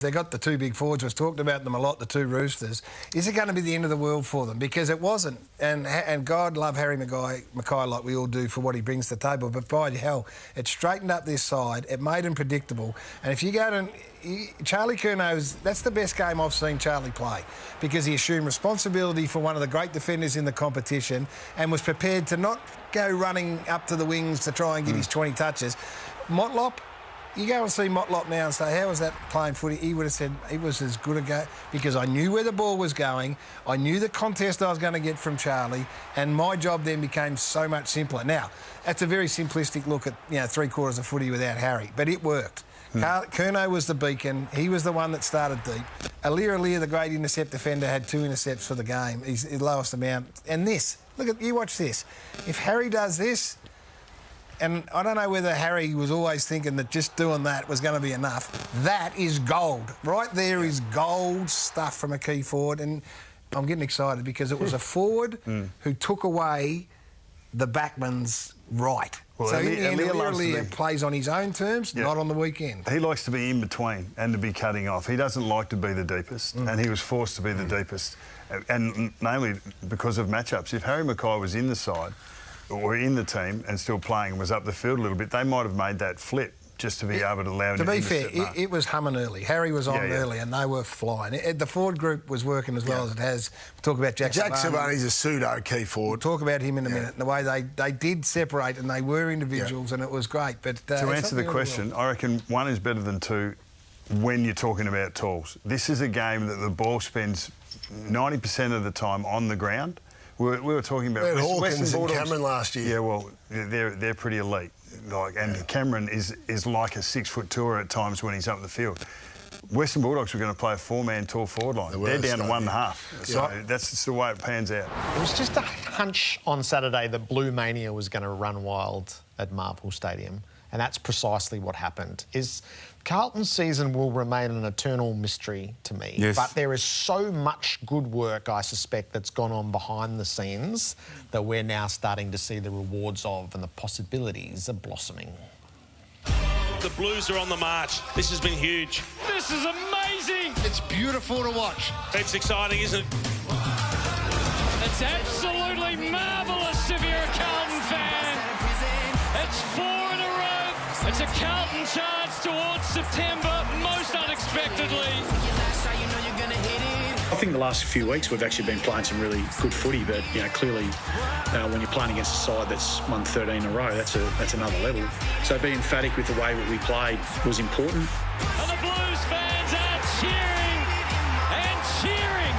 They got the two big forwards. We've talked about them a lot, the two Roosters. Is it going to be the end of the world for them? Because it wasn't. And God love Harry Mackay like we all do for what he brings to the table. But by hell, it straightened up this side. It made him predictable. And if you go to... Charlie Curnow, that's the best game I've seen Charlie play, because he assumed responsibility for one of the great defenders in the competition and was prepared to not go running up to the wings to try and get his 20 touches. Motlop, you go and see Motlop now and say, how was that playing footy? He would have said it was as good a go, because I knew where the ball was going, I knew the contest I was going to get from Charlie, and my job then became so much simpler. Now, that's a very simplistic look at, three-quarters of footy without Harry, but it worked. Curnow was the beacon. He was the one that started deep. Aliir, the great intercept defender, had 2 intercepts for the game. He's the lowest amount. And this, you watch this. If Harry does this, and I don't know whether Harry was always thinking that just doing that was going to be enough, that is gold. Right there is gold stuff from a key forward. And I'm getting excited because it was a forward who took away the backman's right. Well, so Aliir plays on his own terms, not on the weekend. He likes to be in between and to be cutting off. He doesn't like to be the deepest, and he was forced to be the deepest. And namely because of matchups. If Harry Mackay was in the side or in the team and still playing and was up the field a little bit, they might have made that flip just to be able to allow him to be fair, it was humming early. Harry was on early and they were flying. The forward group was working as well as it has. We'll talk about Jack Savani's a pseudo-key forward. We'll talk about him in a minute. And the way they did separate and they were individuals and it was great. But to answer the question, I reckon 1 is better than 2 when you're talking about tools. This is a game that the ball spends 90% of the time on the ground. We were talking about Hawkins and Cameron last year. Yeah, well, they're pretty elite. And Cameron is like a 6'2" at times when he's up the field. Western Bulldogs were going to play a 4-man tall forward line. They're down to 1.5. So that's the way it pans out. It was just a hunch on Saturday that Blue Mania was going to run wild at Marvel Stadium, and that's precisely what happened. Carlton's season will remain an eternal mystery to me, but there is so much good work, I suspect, that's gone on behind the scenes that we're now starting to see the rewards of, and the possibilities are blossoming. The Blues are on the march. This has been huge. This is amazing. It's beautiful to watch. It's exciting, isn't it? It's absolutely marvellous if you're a Carlton fan. It's 4 in a row. It's a Carlton charge towards September, most unexpectedly. I think the last few weeks we've actually been playing some really good footy, but clearly when you're playing against a side that's won 13 in a row, that's another level. So being emphatic with the way that we played was important. And the Blues fans are cheering and cheering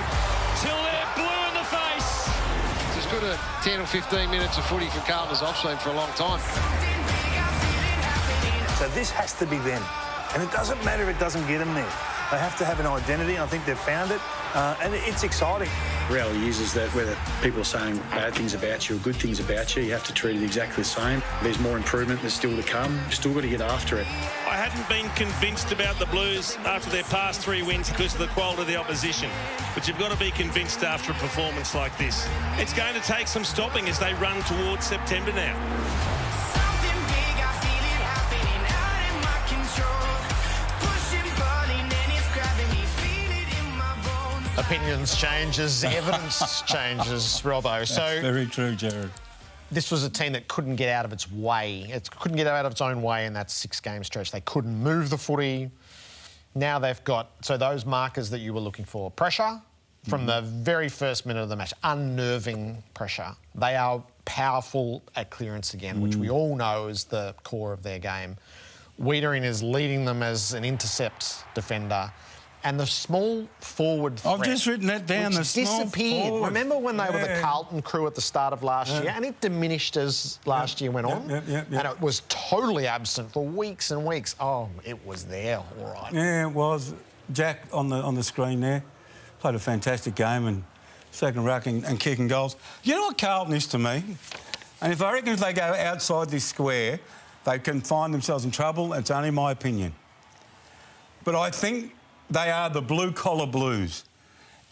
till they're blue in the face. It's as good a 10 or 15 minutes of footy for Carlton as I've seen for a long time. So this has to be them. And it doesn't matter if it doesn't get them there. They have to have an identity. I think they've found it. And it's exciting. The reality is that whether people are saying bad things about you or good things about you, you have to treat it exactly the same. There's more improvement that's still to come. You've still got to get after it. I hadn't been convinced about the Blues after their past 3 wins because of the quality of the opposition. But you've got to be convinced after a performance like this. It's going to take some stopping as they run towards September now. Opinions changes, evidence changes, Robbo. That's very true, Jared. This was a team that couldn't get out of its way. It couldn't get out of its own way in that 6-game stretch. They couldn't move the footy. Now they've got, those markers that you were looking for. Pressure from the very first minute of the match. Unnerving pressure. They are powerful at clearance again, which we all know is the core of their game. Wiedering is leading them as an intercept defender. And the small forward threat... I've just written that down, the small disappeared. Forward. Remember when they were the Carlton crew at the start of last year? And it diminished as last year went on. And it was totally absent for weeks and weeks. Oh, it was there, all right. Yeah, it was. Jack on the screen there played a fantastic game and second ruck and kicking goals. You know what Carlton is to me? And if I reckon if they go outside this square, they can find themselves in trouble. It's only my opinion. But I think they are the blue-collar Blues.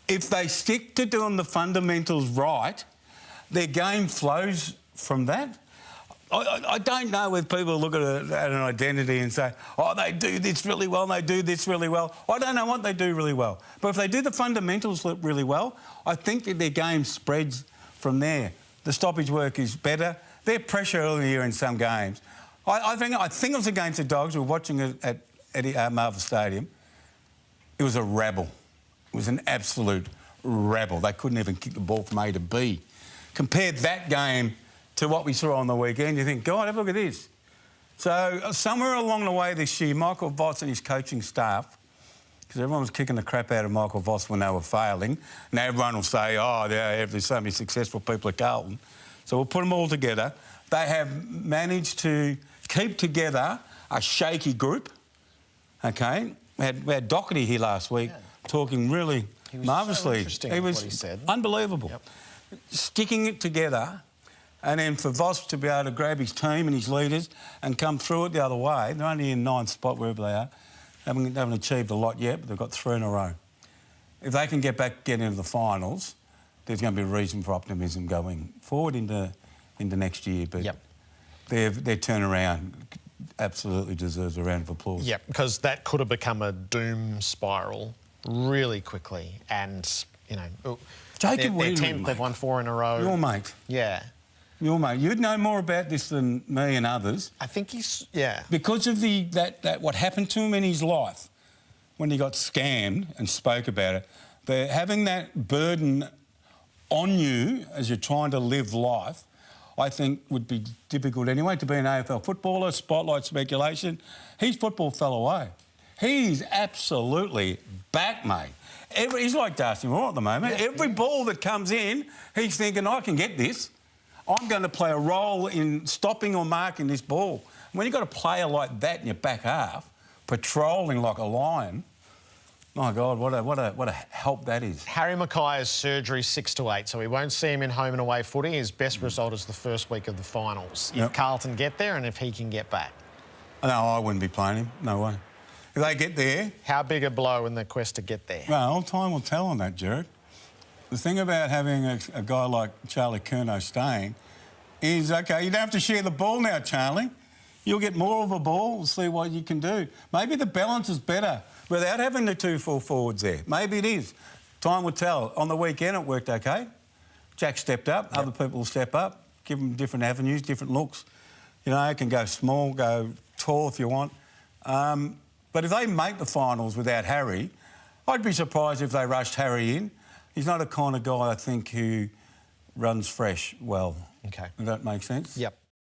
If they stick to doing the fundamentals right, their game flows from that. I don't know if people look at an identity and say, oh, they do this really well and they do this really well. I don't know what they do really well. But if they do the fundamentals really well, I think that their game spreads from there. The stoppage work is better. Their pressure earlier in some games. I think it was against the Dogs. We were watching it at Marvel Stadium. It was a rabble. It was an absolute rabble. They couldn't even kick the ball from A to B. Compared that game to what we saw on the weekend, you think, God, have a look at this. So somewhere along the way this year, Michael Voss and his coaching staff, because everyone was kicking the crap out of Michael Voss when they were failing, now everyone will say, oh, there's so many successful people at Carlton. So we'll put them all together. They have managed to keep together a shaky group, OK? We had Doherty here last week talking really marvellously. So he was what he said. Unbelievable. Yep. Sticking it together. And then for Voss to be able to grab his team and his leaders and come through it the other way, they're only in 9th spot wherever they are. They haven't achieved a lot yet, but they've got 3 in a row. If they can get into the finals, there's going to be a reason for optimism going forward into next year. But their turnaround absolutely deserves a round of applause. Yep, because that could have become a doom spiral really quickly. And, you know, Jacob they're 10th, they've won 4 in a row. Your mate. Yeah. Your mate. You'd know more about this than me and others. I think he's... Yeah. Because of what happened to him in his life when he got scammed and spoke about it, having that burden on you as you're trying to live life, I think would be difficult anyway to be an AFL footballer, spotlight speculation. His football fell away. He's absolutely back, mate. He's like Darcy Moore at the moment. Every ball that comes in, he's thinking, I can get this. I'm going to play a role in stopping or marking this ball. When you've got a player like that in your back half, patrolling like a lion, my God, what a help that is. Harry Mackay's surgery 6 to 8, so we won't see him in home and away footy. His best result is the first week of the finals. If Carlton get there and if he can get back. No, I wouldn't be playing him. No way. If they get there... How big a blow in the quest to get there? Well, time will tell on that, Jared. The thing about having a guy like Charlie Curnow staying is, OK, you don't have to share the ball now, Charlie. You'll get more of a ball. We'll see what you can do. Maybe the balance is better without having the 2 full forwards there. Maybe it is. Time will tell. On the weekend, it worked OK. Jack stepped up. Other people will step up. Give them different avenues, different looks. You know, it can go small, go tall if you want. But if they make the finals without Harry, I'd be surprised if they rushed Harry in. He's not a kind of guy, I think, who runs fresh well. OK. Does that make sense? Yep.